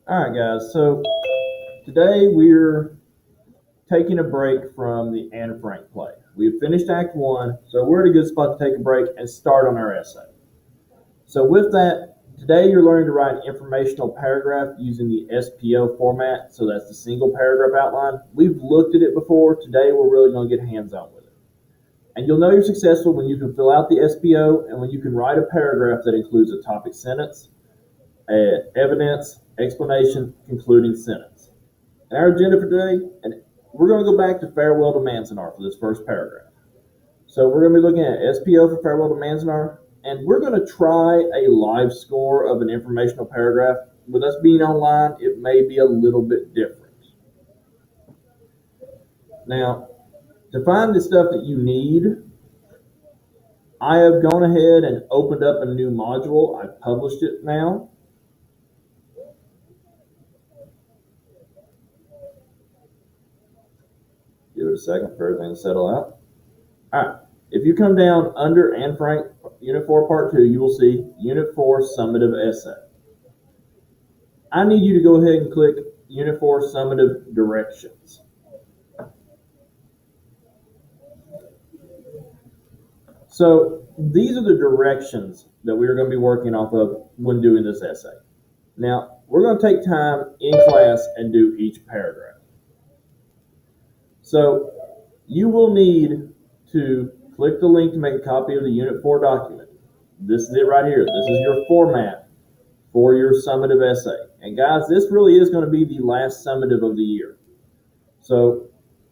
All right, guys. So today we're taking a break from the Anne Frank play. We've finished Act One, so we're at a good spot to take a break and start on our essay. So with that, today you're learning to write an informational paragraph using the SPO format. So that's the single paragraph outline. We've looked at it before. Today we're really going to get hands-on with it. And you'll know you're successful when you can fill out the SPO and when you can write a paragraph that includes a topic sentence, evidence, explanation, concluding sentence. And our agenda for today, and we're going to go back to Farewell to Manzanar for this first paragraph. So we're going to be looking at SPO for Farewell to Manzanar, and we're going to try a live score of an informational paragraph. With us being online, it may be a little bit different. Now, to find the stuff that you need, I have gone ahead and opened up a new module. I've published it now. Give it a second for everything to settle out. All right. If you come down under Anne Frank, Unit 4, Part 2, you will see Unit 4, Summative Essay. I need you to go ahead and click Unit 4, Summative Directions. So these are the directions that we're going to be working off of when doing this essay. Now, we're going to take time in class and do each paragraph. So you will need to click the link to make a copy of the Unit 4 document. This is it right here. This is your format for your summative essay. And guys, this really is going to be the last summative of the year. So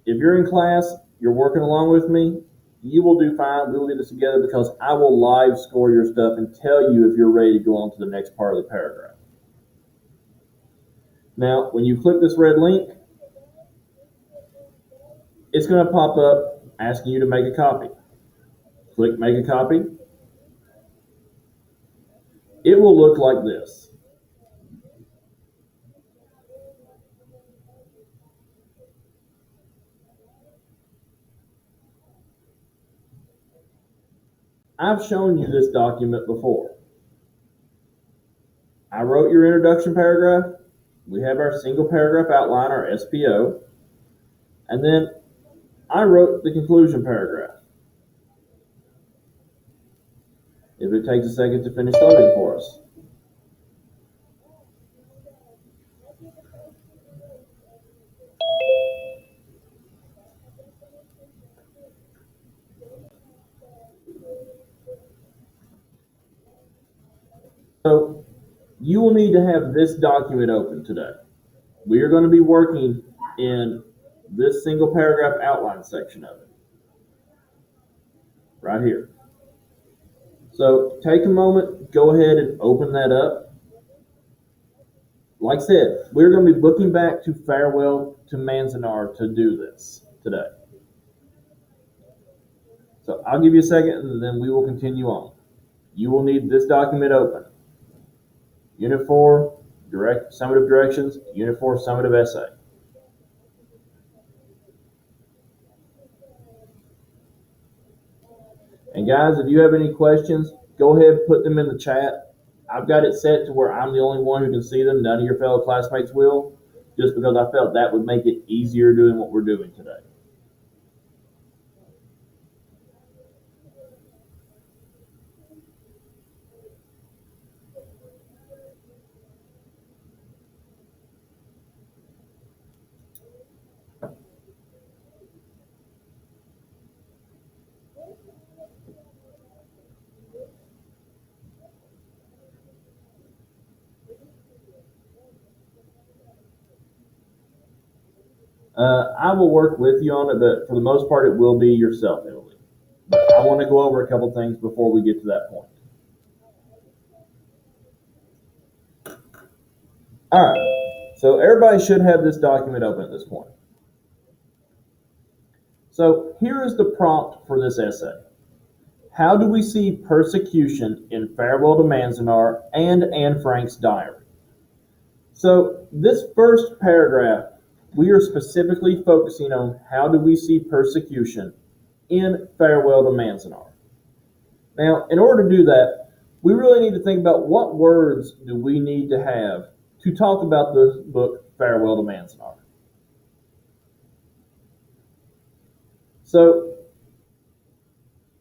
if you're in class, you're working along with me, you will do fine. We will get this together because I will live score your stuff and tell you if you're ready to go on to the next part of the paragraph. Now, when you click this red link, it's going to pop up asking you to make a copy. Click make a copy. It will look like this. I've shown you this document before. I wrote your introduction paragraph. We have our single paragraph outline, our SPO. And then I wrote the conclusion paragraph. If it takes a second to finish loading for us. So you will need to have this document open today. We are going to be working in this single paragraph outline section of it. Right here. So take a moment, go ahead and open that up. Like I said, we're going to be looking back to Farewell to Manzanar to do this today. So I'll give you a second and then we will continue on. You will need this document open. Unit 4, summative directions, Unit 4, summative essay. And guys, if you have any questions, go ahead and put them in the chat. I've got it set to where I'm the only one who can see them. None of your fellow classmates will, just because I felt that would make it easier doing what we're doing today. I will work with you on it, but for the most part, it will be yourself, Emily. But I want to go over a couple things before we get to that point. All right, so everybody should have this document open at this point. So here is the prompt for this essay. How do we see persecution in Farewell to Manzanar and Anne Frank's diary? So this first paragraph, we are specifically focusing on how do we see persecution in Farewell to Manzanar. Now, in order to do that, we really need to think about what words do we need to have to talk about the book Farewell to Manzanar. So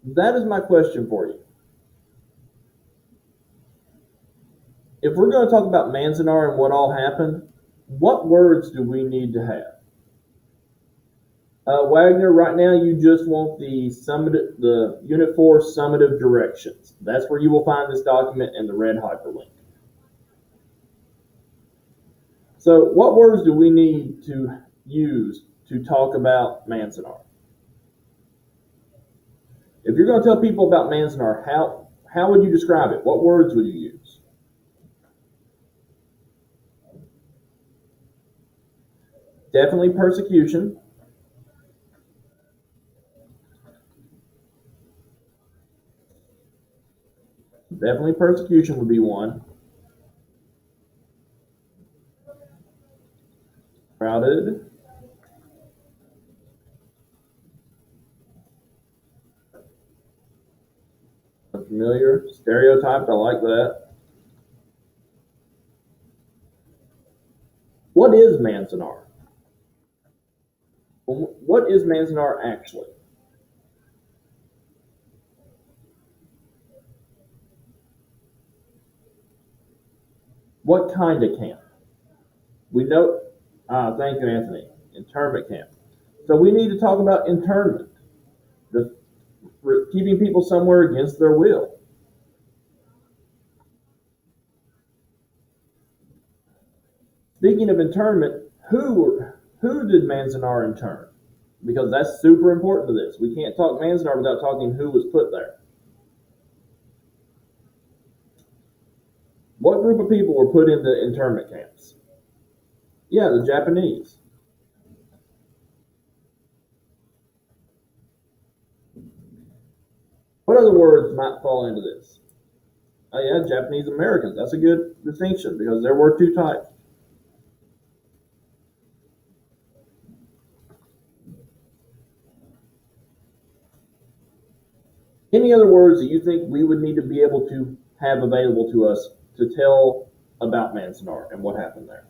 that is my question for you. If we're going to talk about Manzanar and what all happened, what words do we need to have? Wagner, right now you just want the Unit 4 summative directions. That's where you will find this document and the red hyperlink. So what words do we need to use to talk about Manzanar? If you're going to tell people about Manzanar, how would you describe it? What words would you use? Definitely persecution. Definitely persecution would be one. Crowded. Unfamiliar. Stereotyped. I like that. What is Manzanar? What is Manzanar actually? What kind of camp? We know. Thank you, Anthony. Internment camp. So we need to talk about internment, keeping people somewhere against their will. Speaking of internment, who did Manzanar intern? Because that's super important to this. We can't talk Manzanar without talking who was put there. What group of people were put into internment camps? Yeah, the Japanese. What other words might fall into this? Oh yeah, Japanese Americans. That's a good distinction because there were two types. Any other words that you think we would need to be able to have available to us to tell about Manzanar and what happened there?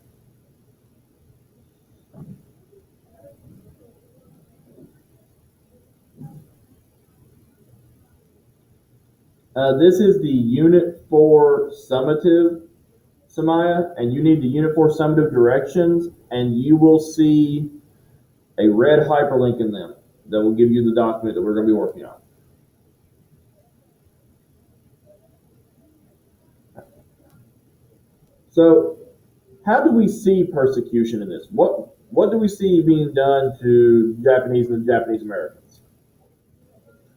This is the Unit 4 summative, Samaya, and you need the Unit 4 summative directions, and you will see a red hyperlink in them that will give you the document that we're going to be working on. So, how do we see persecution in this? What do we see being done to Japanese and Japanese Americans?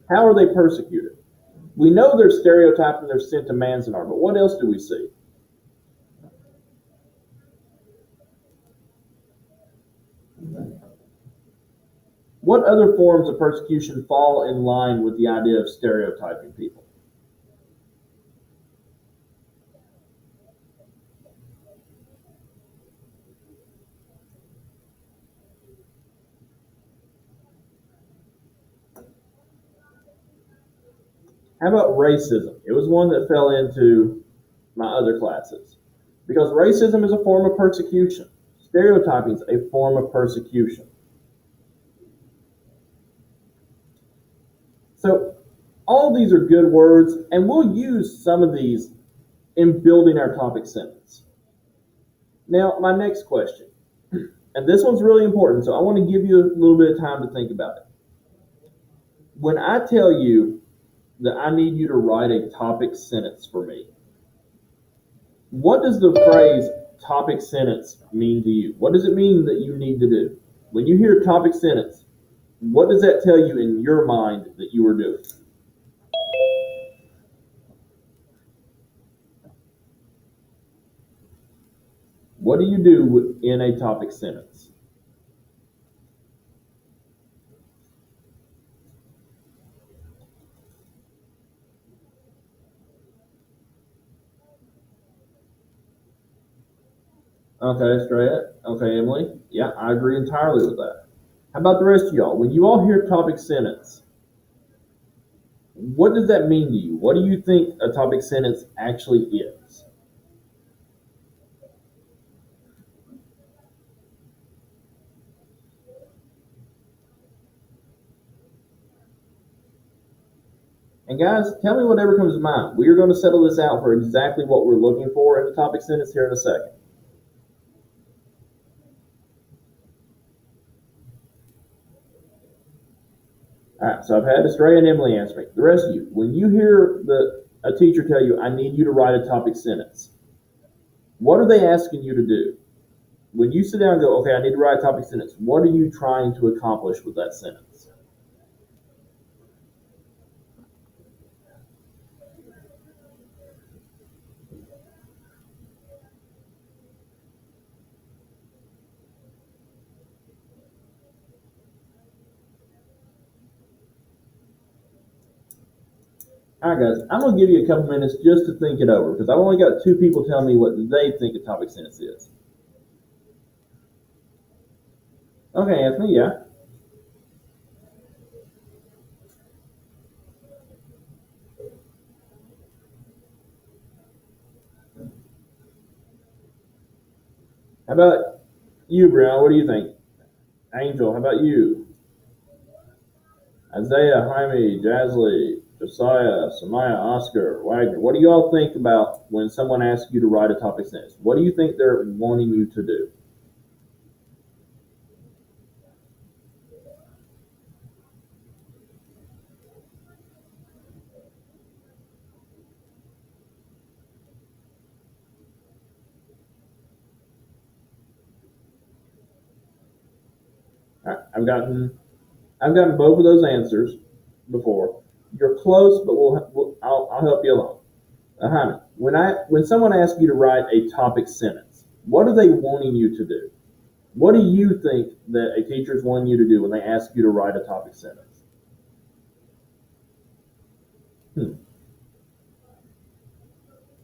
How are they persecuted? We know they're stereotyped and they're sent to Manzanar, but what else do we see? What other forms of persecution fall in line with the idea of stereotyping people? How about racism? It was one that fell into my other classes. Because racism is a form of persecution. Stereotyping is a form of persecution. So all these are good words, and we'll use some of these in building our topic sentence. Now, my next question, and this one's really important, so I want to give you a little bit of time to think about it. When I tell you that I need you to write a topic sentence for me, what does the phrase topic sentence mean to you? What does it mean that you need to do? When you hear topic sentence, what does that tell you in your mind that you are doing? What do you do in a topic sentence? Okay, Estrella. Okay, Emily. Yeah, I agree entirely with that. How about the rest of y'all? When you all hear topic sentence, what does that mean to you? What do you think a topic sentence actually is? And guys, tell me whatever comes to mind. We are going to settle this out for exactly what we're looking for in the topic sentence here in a second. All right, so I've had Estrella and Emily answer me. The rest of you, when you hear a teacher tell you, I need you to write a topic sentence, what are they asking you to do? When you sit down and go, okay, I need to write a topic sentence, what are you trying to accomplish with that sentence? All right, guys, I'm going to give you a couple minutes just to think it over because I've only got two people telling me what they think a topic sentence is. Okay, Anthony, yeah. How about you, Brown? What do you think? Angel, how about you? Isaiah, Jaime, Jasley, Josiah, Samaya, Oscar, Wagner. What do you all think about when someone asks you to write a topic sentence? What do you think they're wanting you to do? All right, I've gotten both of those answers before. You're close, but I'll help you along. Jaime, when someone asks you to write a topic sentence, what are they wanting you to do? What do you think that a teacher is wanting you to do when they ask you to write a topic sentence? Hmm.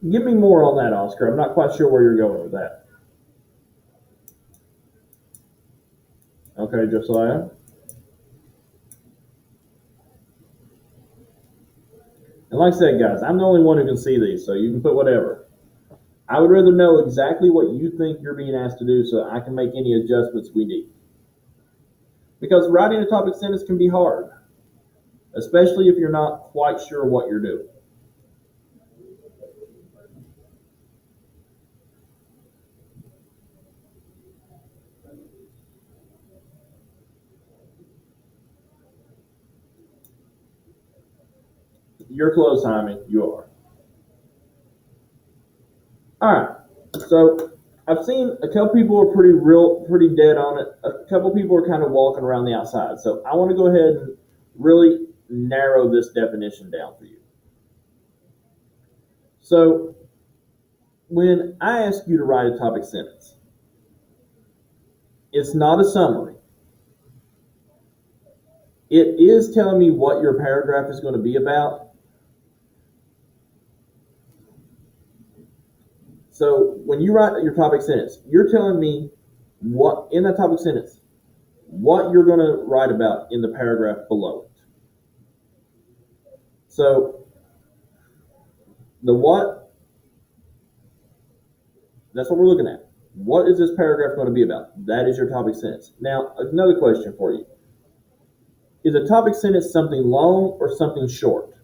Give me more on that, Oscar. I'm not quite sure where you're going with that. Okay, Josiah. And like I said, guys, I'm the only one who can see these, so you can put whatever. I would rather know exactly what you think you're being asked to do so I can make any adjustments we need. Because writing a topic sentence can be hard, especially if you're not quite sure what you're doing. You're close, Jaime. You are. All right. So I've seen a couple people are pretty dead on it. A couple people are kind of walking around the outside. So I want to go ahead and really narrow this definition down for you. So when I ask you to write a topic sentence, it's not a summary. It is telling me what your paragraph is going to be about. So when you write your topic sentence, you're telling me what in that topic sentence, what you're going to write about in the paragraph below it. So the what, that's what we're looking at. What is this paragraph going to be about? That is your topic sentence. Now, another question for you. Is a topic sentence something long or something short?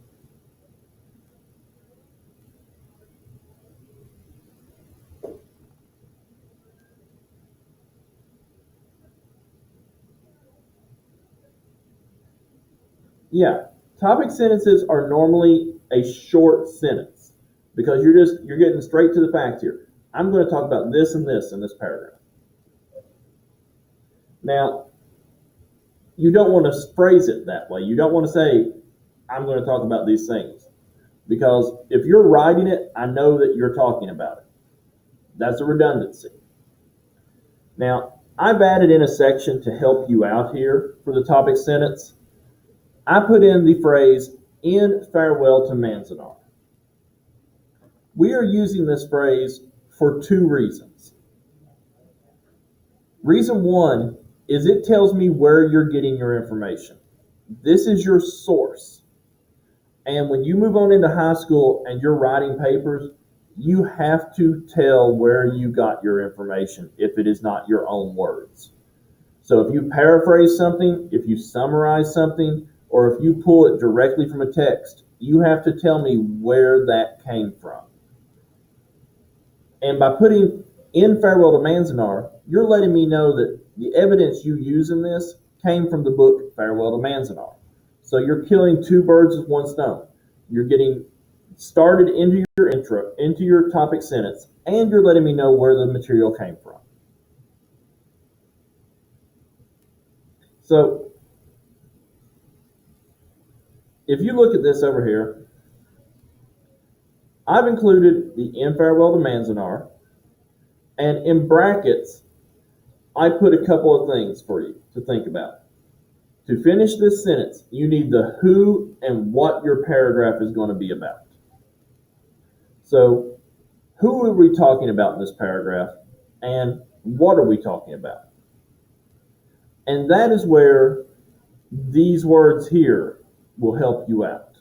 Yeah, topic sentences are normally a short sentence because you're getting straight to the fact here. I'm going to talk about this and this in this paragraph. Now, you don't want to phrase it that way. You don't want to say, I'm going to talk about these things. Because if you're writing it, I know that you're talking about it. That's a redundancy. Now, I've added in a section to help you out here for the topic sentence. I put in the phrase, in farewell to Manzanar. We are using this phrase for two reasons. Reason one is it tells me where you're getting your information. This is your source. And when you move on into high school and you're writing papers, you have to tell where you got your information if it is not your own words. So if you paraphrase something, if you summarize something, or if you pull it directly from a text, you have to tell me where that came from. And by putting in Farewell to Manzanar, you're letting me know that the evidence you use in this came from the book Farewell to Manzanar. So you're killing two birds with one stone. You're getting started into your intro, into your topic sentence, and you're letting me know where the material came from. So if you look at this over here, I've included the In Farewell to Manzanar, and in brackets, I put a couple of things for you to think about. To finish this sentence, you need the who and what your paragraph is going to be about. So, who are we talking about in this paragraph, and what are we talking about? And that is where these words here will help you out.